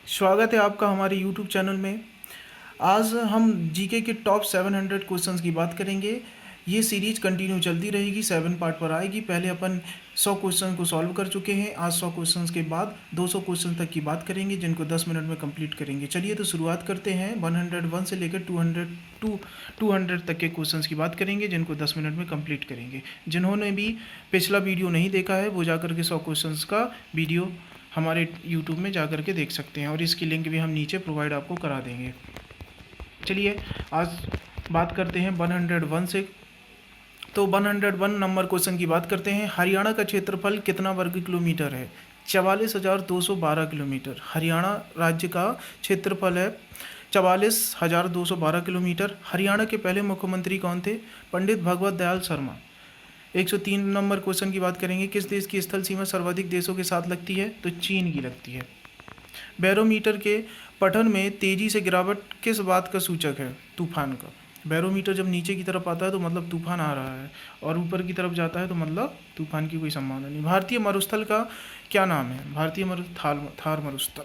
स्वागत है आपका हमारे YouTube चैनल में। आज हम जीके के टॉप 700 क्वेश्चंस की बात करेंगे। ये सीरीज कंटिन्यू चलती रहेगी, 7 पार्ट पर आएगी। पहले अपन 100 क्वेश्चन को सॉल्व कर चुके हैं। आज 100 क्वेश्चंस के बाद 200 क्वेश्चन तक की बात करेंगे, जिनको 10 मिनट में कंप्लीट करेंगे। चलिए तो शुरुआत करते हैं। 101 से लेकर 200 तक के क्वेश्चंस की बात करेंगे, जिनको 10 मिनट में कंप्लीट करेंगे। जिन्होंने भी पिछला वीडियो नहीं देखा है वो जाकर के 100 क्वेश्चंस का वीडियो हमारे YouTube में जा कर के देख सकते हैं, और इसकी लिंक भी हम नीचे प्रोवाइड आपको करा देंगे। चलिए आज बात करते हैं 101 से। तो 101 नंबर क्वेश्चन की बात करते हैं। हरियाणा का क्षेत्रफल कितना वर्ग किलोमीटर है? 44,212 किलोमीटर। हरियाणा राज्य का क्षेत्रफल है 44,212 किलोमीटर। हरियाणा के पहले मुख्यमंत्री कौन थे? पंडित भगवत दयाल शर्मा। 103 नंबर क्वेश्चन की बात करेंगे। किस देश की स्थल सीमा सर्वाधिक देशों के साथ लगती है? तो चीन की लगती है। बैरोमीटर के पठन में तेजी से गिरावट किस बात का सूचक है? तूफान का। बैरोमीटर जब नीचे की तरफ आता है तो मतलब तूफान आ रहा है, और ऊपर की तरफ जाता है तो मतलब तूफान की कोई संभावना नहीं। भारतीय मरुस्थल का क्या नाम है? भारतीय थार मरुस्थल।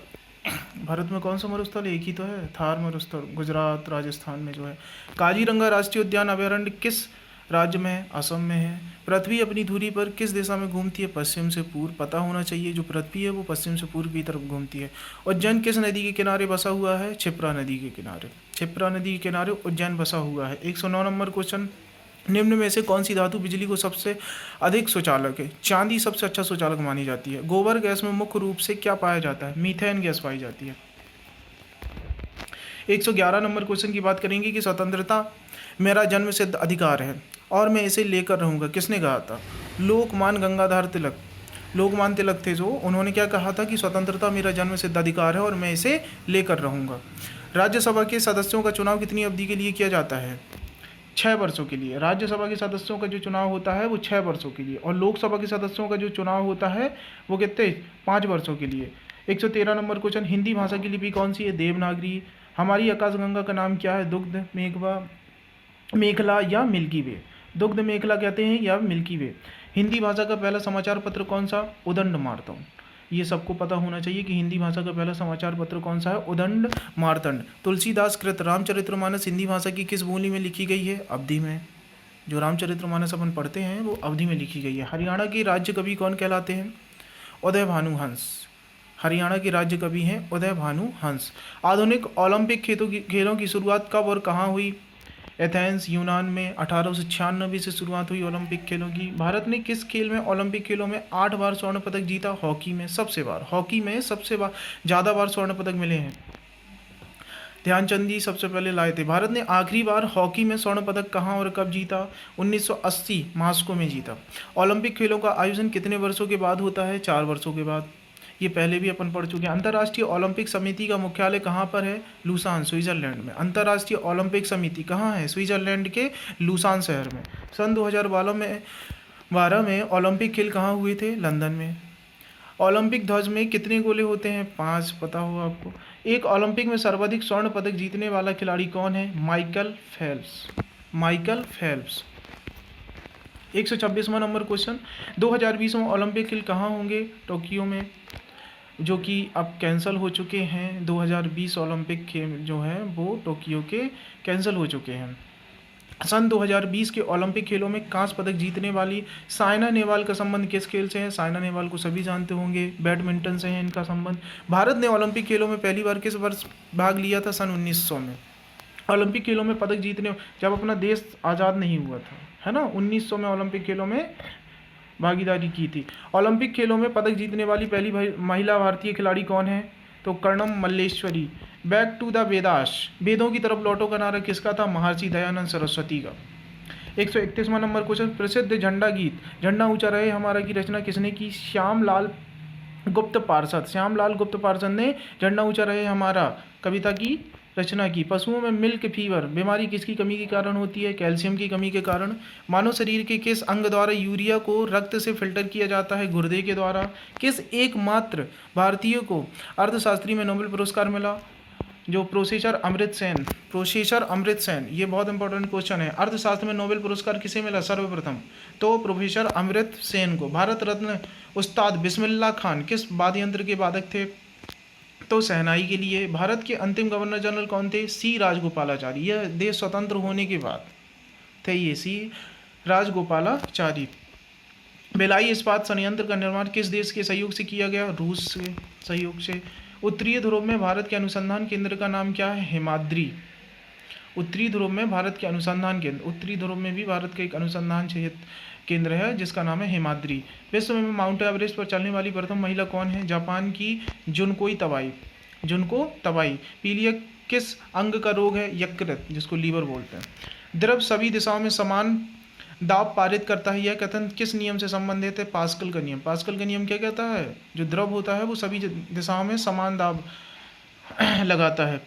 भारत में कौन सा मरुस्थल? एक ही तो है, थार मरुस्थल, गुजरात राजस्थान में जो है। काजीरंगा राष्ट्रीय उद्यान अभयारण्य किस राज्य में है? असम में है। पृथ्वी अपनी धुरी पर किस दिशा में घूमती है? पश्चिम से पूर्व। पता होना चाहिए, जो पृथ्वी है वो पश्चिम से पूर्व की तरफ घूमती है। उज्जैन किस नदी के किनारे बसा हुआ है? क्षिप्रा नदी के किनारे। क्षिप्रा नदी के किनारे उज्जैन बसा हुआ है। 109 नंबर क्वेश्चन। निम्न में से कौन सी धातु बिजली को सबसे अधिक सुचालक है? चांदी सबसे अच्छा सुचालक मानी जाती है। गोबर गैस में मुख्य रूप से क्या पाया जाता है? मीथेन गैस पाई जाती है। 111 नंबर क्वेश्चन की बात करेंगे कि स्वतंत्रता मेरा जन्म सिद्ध अधिकार है और मैं इसे लेकर रहूँगा, किसने कहा था? लोकमान्य गंगाधर तिलक। लोकमान्य तिलक थे जो, उन्होंने क्या कहा था कि स्वतंत्रता मेरा जन्म सिद्ध अधिकार है और मैं इसे लेकर रहूँगा। राज्यसभा के सदस्यों का चुनाव कितनी अवधि के लिए किया जाता है? 6 वर्षों के लिए। राज्यसभा के सदस्यों का जो चुनाव होता है वो 6 वर्षों के लिए, और लोकसभा के सदस्यों का जो चुनाव होता है वो कितने? 5 वर्षों के लिए। 113 नंबर क्वेश्चन। हिंदी भाषा की लिपि कौन सी है? देवनागरी। हमारी आकाशगंगा का नाम क्या है? दुग्ध मेखला या मिल्की वे। दुग्ध मेखला कहते हैं या मिल्की वे। हिंदी भाषा का पहला समाचार पत्र कौन सा? उदंड मार्तंड। ये सबको पता होना चाहिए कि हिंदी भाषा का पहला समाचार पत्र कौन सा है? उदंड मार्तंड। तुलसीदास कृत रामचरितमानस हिंदी भाषा की किस बोली में लिखी गई है? अवधी में। जो रामचरितमानस अपन पढ़ते हैं वो अवधी में लिखी गई है। हरियाणा के राज्य कवि कौन कहलाते हैं? उदय भानु हंस। हरियाणा के राज्य कवि हैं उदय भानु हंस। आधुनिक ओलंपिक खेलों की शुरुआत कब और कहाँ हुई? एथेंस यूनान में 1896 से शुरुआत हुई ओलंपिक खेलों की। भारत ने किस खेल में ओलंपिक खेलों में 8 बार स्वर्ण पदक जीता? हॉकी में सबसे बार। हॉकी में सबसे बार ज़्यादा बार स्वर्ण पदक मिले हैं। ध्यानचंद जी सबसे पहले लाए थे। भारत ने आखिरी बार हॉकी में स्वर्ण पदक कहाँ और कब जीता? 1980 मास्को में जीता। ओलंपिक खेलों का आयोजन कितने वर्षों के बाद होता है? 4 वर्षों के बाद। ये पहले भी अपन पढ़ चुके हैं। अंतर्राष्ट्रीय ओलंपिक समिति का मुख्यालय कहाँ पर है? लूसान, स्विट्जरलैंड में। अंतर्राष्ट्रीय ओलंपिक समिति कहाँ है? स्विट्जरलैंड के लूसान शहर में। सन 2012 में ओलंपिक खेल कहाँ हुए थे? लंदन में। ओलंपिक ध्वज में कितने गोले होते हैं? 5, पता होगा आपको। एक ओलंपिक में सर्वाधिक स्वर्ण पदक जीतने वाला खिलाड़ी कौन है? Michael Phelps. 126वां नंबर क्वेश्चन। 2020 ओलंपिक खेल कहाँ होंगे? टोक्यो में, जो कि अब कैंसिल हो चुके हैं। 2020 ओलंपिक खेल जो हैं वो टोक्यो के कैंसिल हो चुके हैं। सन 2020 के ओलंपिक खेलों में कांस्य पदक जीतने वाली साइना नेहवाल का संबंध किस खेल से है? साइना नेहवाल को सभी जानते होंगे, बैडमिंटन से है इनका संबंध। भारत ने ओलंपिक खेलों में पहली बार किस वर्ष भाग लिया था? सन 1900 में। ओलंपिक खेलों में पदक जीतने, जब अपना देश आज़ाद नहीं हुआ था, है ना, 1900 में ओलंपिक खेलों में भागीदारी की थी। ओलंपिक खेलों में पदक जीतने वाली पहली महिला भारतीय खिलाड़ी कौन है? तो Karnam Malleswari. Back to the Vedas, वेदों की तरफ लौटो का नारा किसका था? महर्षि दयानंद सरस्वती का। 131वां नंबर क्वेश्चन। प्रसिद्ध झंडा गीत झंडा ऊंचा रहे हमारा की रचना किसने की? श्यामलाल गुप्त पार्षद ने झंडा ऊंचा रहे हमारा कविता की रचना की। पशुओं में मिल्क फीवर बीमारी किसकी कमी के कारण होती है? कैल्शियम की कमी के कारण। मानव शरीर के किस अंग द्वारा यूरिया को रक्त से फिल्टर किया जाता है? गुर्दे के द्वारा। किस एकमात्र भारतीय को अर्थशास्त्री में नोबेल पुरस्कार मिला? जो प्रोफेसर अमृत सेन। ये बहुत इंपॉर्टेंट क्वेश्चन है। अर्थशास्त्र में नोबेल पुरस्कार किसे मिला सर्वप्रथम? तो प्रोफेसर अमृत सेन को। भारत रत्न उस्ताद बिस्मिल्लाह खान किस वाद्य यंत्र के वादक थे? तो शहनाई के लिए। भारत के अंतिम गवर्नर जनरल कौन थे? सी राजगोपालाचारी। यह देश स्वतंत्र होने के बाद थे, ये सी राजगोपालाचारी। भिलाई इस्पात संयंत्र का निर्माण किस देश के सहयोग से किया गया? रूस के सहयोग से। उत्तरीय ध्रुव में भारत के अनुसंधान केंद्र का नाम क्या है? हिमाद्री। उत्तरी ध्रुव में भारत के अनुसंधान केंद्र, उत्तरी ध्रुव में भी भारत का एक अनुसंधान केंद्र है जिसका नाम है हिमाद्री। विश्व में माउंट एवरेस्ट पर चलने वाली प्रथम महिला कौन है? जापान की जुनको तबाई। जुनको तबाई। पीलिया किस अंग का रोग है? यकृत, जिसको लीवर बोलते हैं। द्रव सभी दिशाओं में समान दाब पारित करता है, यह कथन किस नियम से संबंधित है? पास्कल का नियम। पास्कल का नियम क्या कहता है? जो द्रव होता है वो सभी दिशाओं में समान दाब लगाता है।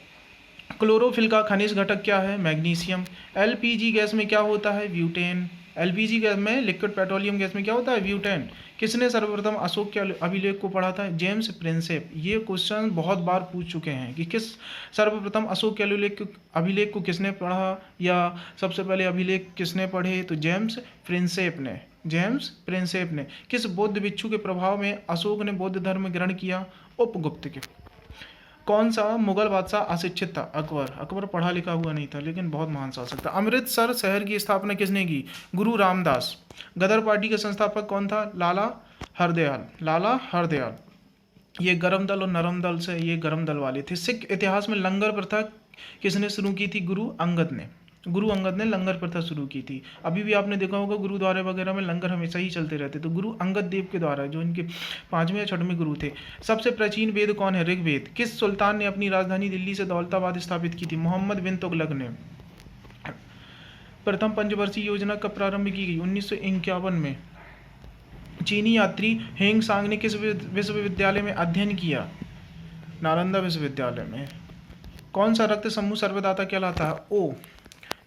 क्लोरोफिल का खनिज घटक क्या है? मैग्नीशियम। एलपीजी गैस में क्या होता है? ब्यूटेन। एलपीजी गैस में, लिक्विड पेट्रोलियम गैस में क्या होता है? ब्यूटेन। किसने सर्वप्रथम अशोक के अभिलेख को पढ़ा था? James Prinsep. ये क्वेश्चन बहुत बार पूछ चुके हैं कि किस सर्वप्रथम अशोक के अभिलेख को किसने पढ़ा, या सबसे पहले अभिलेख किसने पढ़े? तो जेम्स प्रिंसेप ने। जेम्स प्रिंसेप ने। किस बौद्ध भिक्षु के प्रभाव में अशोक ने बौद्ध धर्म ग्रहण किया? उपगुप्त के। कौन सा मुगल बादशाह अशिक्षित था? अकबर। अकबर पढ़ा लिखा हुआ नहीं था लेकिन बहुत महान शासक था। अमृतसर शहर की स्थापना किसने की? गुरु रामदास। गदर पार्टी का संस्थापक कौन था? लाला हरदयाल। लाला हरदयाल। ये गरम दल और नरम दल से, ये गरम दल वाले थे। सिख इतिहास में लंगर प्रथा किसने शुरू की थी? गुरु अंगद ने। गुरु अंगद ने लंगर प्रथा शुरू की थी। अभी भी आपने देखा होगा गुरुद्वारे वगैरह में लंगर हमेशा ही चलते रहते, तो गुरु अंगद देव के द्वारा, जो इनके 5वें या 6वें गुरु थे। सबसे प्राचीन वेद कौन है? ऋग्वेद। किस सुल्तान ने अपनी राजधानी दिल्ली से दौलताबाद स्थापित की थी? मोहम्मद बिन तुगलक ने। प्रथम पंचवर्षीय योजना कब प्रारंभ की गई? 1951 में। चीनी यात्री हेंग सांग ने किस विश्वविद्यालय में अध्ययन किया? नालंदा विश्वविद्यालय में। कौन सा रक्त समूह सर्वदाता कहलाता है? ओ।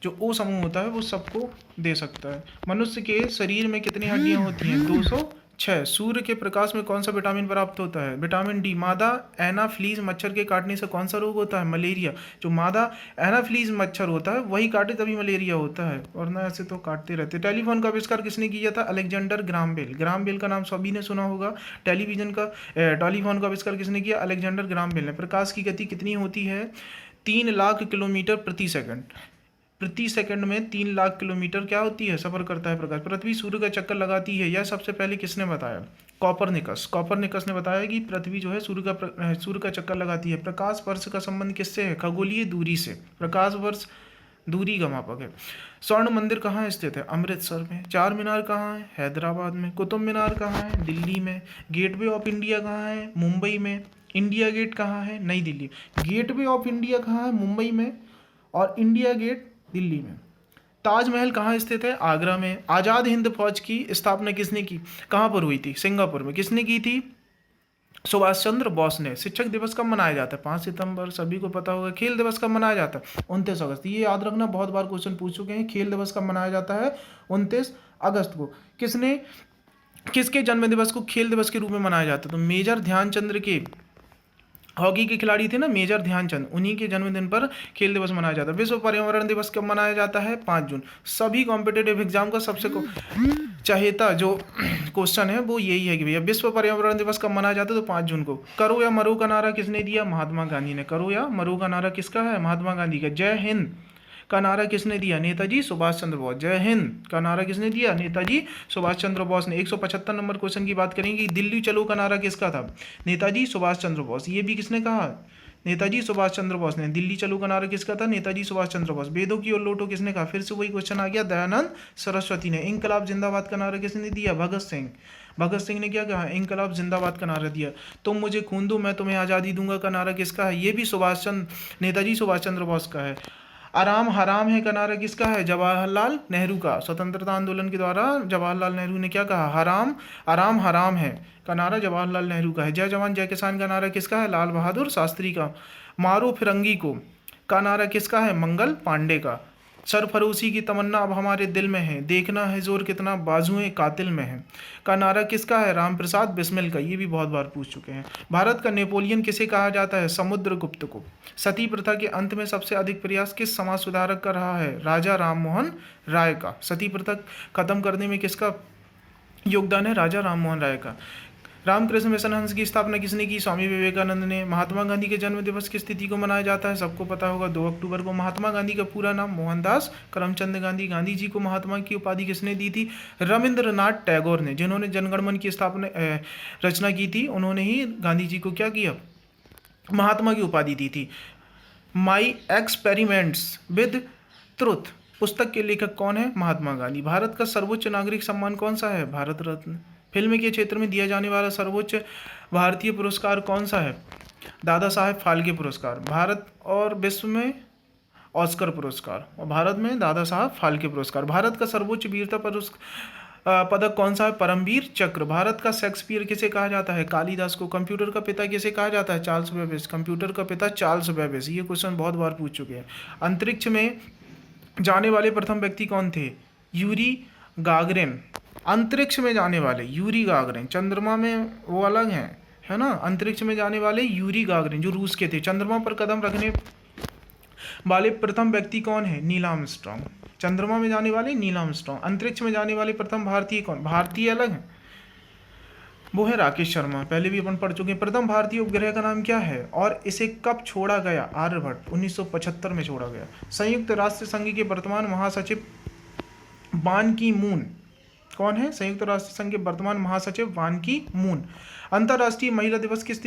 जो ओ समूह होता है वो सबको दे सकता है। मनुष्य के शरीर में कितनी हड्डियां होती हैं? 206। सूर्य के प्रकाश में कौन सा विटामिन प्राप्त होता है? Vitamin D. मादा एनाफ्लीज मच्छर के काटने से कौन सा रोग होता है? मलेरिया। जो मादा एनाफ्लीज मच्छर होता है वही काटे तभी मलेरिया होता है, और ना ऐसे तो काटते रहते। टेलीफोन का आविष्कार किसने किया था? Alexander Graham Bell. Graham Bell का नाम सभी ने सुना होगा। टेलीविजन का टेलीफोन का आविष्कार किसने किया? अलेक्जेंडर ग्राहम बेल ने। प्रकाश की गति कितनी होती है? 3 लाख किलोमीटर प्रति सेकंड। प्रति सेकंड में 3 लाख किलोमीटर क्या होती है? सफर करता है प्रकाश। पृथ्वी सूर्य का चक्कर लगाती है, यह सबसे पहले किसने बताया? कॉपरनिकस। कॉपरनिकस ने बताया कि पृथ्वी जो है सूर्य का चक्कर लगाती है। प्रकाश वर्ष का संबंध किससे है? खगोलीय दूरी से। प्रकाश वर्ष दूरी का मापक है। स्वर्ण मंदिर कहाँ स्थित है? अमृतसर में। चार मीनार कहाँ है? हैदराबाद में। कुतुब मीनार कहाँ है? दिल्ली में। गेटवे ऑफ इंडिया कहाँ है? मुंबई में। इंडिया गेट कहाँ है? नई दिल्ली। गेटवे ऑफ इंडिया कहाँ है? मुंबई में। और इंडिया गेट दिल्ली में। ताजमहल कहाँ स्थित है? आगरा में। आज़ाद हिंद फौज की स्थापना किसने की? कहाँ पर हुई थी? सिंगापुर में। किसने की थी? सुभाष चंद्र बोस ने। शिक्षक दिवस कब मनाया जाता है? 5 सितंबर, सभी को पता होगा। खेल दिवस कब मनाया जाता है? 29 अगस्त। ये याद रखना, बहुत बार क्वेश्चन पूछ चुके हैं। खेल दिवस कब मनाया जाता है? 29 अगस्त को। किसके जन्म दिवस को खेल दिवस के रूप में मनाया जाता है? तो मेजर ध्यानचंद्र के, हॉकी के खिलाड़ी थे ना मेजर ध्यानचंद, उन्हीं के जन्मदिन पर खेल दिवस मनाया जाता है। विश्व पर्यावरण दिवस कब मनाया जाता है? 5 जून। सभी कॉम्पिटेटिव एग्जाम का सबसे चाहेता जो क्वेश्चन है वो यही है कि भैया विश्व पर्यावरण दिवस कब मनाया जाता है? तो 5 जून को। करो या मरो का नारा किसने दिया? महात्मा गांधी ने। करो या मरो का नारा किसका है? महात्मा गांधी का। जय हिंद का नारा किसने दिया? नेताजी सुभाष चंद्र बोस। जय हिंद का नारा किसने दिया? नेताजी सुभाष चंद्र बोस ने। 175 नंबर क्वेश्चन की बात करेंगे। दिल्ली चलो का नारा किसका था? नेताजी सुभाष चंद्र बोस। ये भी किसने कहा? नेताजी सुभाष चंद्र बोस ने। दिल्ली चलो का नारा किसका था? नेताजी सुभाष चंद्र बोस। वेदों की ओर लौटो किसने कहा? फिर से वही क्वेश्चन आ गया, दयानंद सरस्वती ने। इंकलाब जिंदाबाद का नारा किसने दिया? भगत सिंह। भगत सिंह ने क्या कहा? इंकलाब जिंदाबाद का नारा दिया। तुम मुझे खून दो मैं तुम्हें आज़ादी दूंगा का नारा किसका है? ये भी नेताजी सुभाष चंद्र बोस का है। आराम हराम है का नारा किसका है? जवाहरलाल नेहरू का। स्वतंत्रता आंदोलन के द्वारा जवाहरलाल नेहरू ने क्या कहा? आराम हराम है का नारा जवाहरलाल नेहरू का है। जय जवान जय किसान का नारा किसका है? लाल बहादुर शास्त्री का। मारो फिरंगी को का नारा किसका है? मंगल पांडे का। सरफरोशी की तमन्ना अब हमारे दिल में है, देखना है जोर कितना बाजुएं कातिल में है का नारा किसका है? रामप्रसाद बिस्मिल का। ये भी बहुत बार पूछ चुके हैं। भारत का नेपोलियन किसे कहा जाता है? समुद्रगुप्त को। सती प्रथा के अंत में सबसे अधिक प्रयास किस समाज सुधारक का रहा है? राजा राममोहन राय का। सती प्रथा खत्म करने में किसका योगदान है? राजा राममोहन राय का। रामकृष्ण मिशन हंस की स्थापना किसने की? स्वामी विवेकानंद ने। महात्मा गांधी के जन्म दिवस किस तिथि को मनाया जाता है? सबको पता होगा, 2 अक्टूबर को। महात्मा गांधी का पूरा नाम? मोहनदास करमचंद गांधी। गांधी जी को महात्मा की उपाधि किसने दी थी? रविंद्रनाथ टैगोर ने, जिन्होंने जनगणमन की स्थापना रचना की थी, उन्होंने ही गांधी जी को क्या किया? महात्मा की उपाधि दी थी। माई एक्सपेरिमेंट्स विद ट्रुथ पुस्तक के लेखक कौन है? महात्मा गांधी। भारत का सर्वोच्च नागरिक सम्मान कौन सा है? भारत रत्न। फिल्म के क्षेत्र में दिया जाने वाला सर्वोच्च भारतीय पुरस्कार कौन सा है? दादा साहेब फाल्के पुरस्कार। भारत और विश्व में ऑस्कर पुरस्कार, और भारत में दादा साहब फाल्के पुरस्कार। भारत का सर्वोच्च वीरता पदक कौन सा है? परमवीर चक्र। भारत का शेक्सपियर किसे कहा जाता है? कालिदास को। कंप्यूटर का पिता किसे कहा जाता है? Charles Babbage. कंप्यूटर का पिता चार्ल्स बेबेज। ये क्वेश्चन बहुत बार पूछ चुके हैं। अंतरिक्ष में जाने वाले प्रथम व्यक्ति कौन थे? Yuri Gagarin. अंतरिक्ष में जाने वाले यूरी गागरिन। चंद्रमा में वो अलग हैं, है ना। अंतरिक्ष में जाने वाले यूरी गागरिन, जो रूस के थे। चंद्रमा पर कदम रखने वाले प्रथम व्यक्ति कौन है? Neil Armstrong. चंद्रमा में जाने वाले नील आर्मस्ट्रांग। अंतरिक्ष में जाने वाले प्रथम भारतीय कौन? भारतीय अलग है, वो है राकेश शर्मा, पहले भी अपन पढ़ चुके हैं। प्रथम भारतीय उपग्रह का नाम क्या है और इसे कब छोड़ा गया? आर्यभट्ट। 1975 में छोड़ा गया। संयुक्त राष्ट्र संघ के वर्तमान महासचिव बान की मून कौन है? संयुक्त राष्ट्र संघ के वर्तमान महासचिव बान की मून। अंतर्राष्ट्रीय महिला दिवस किस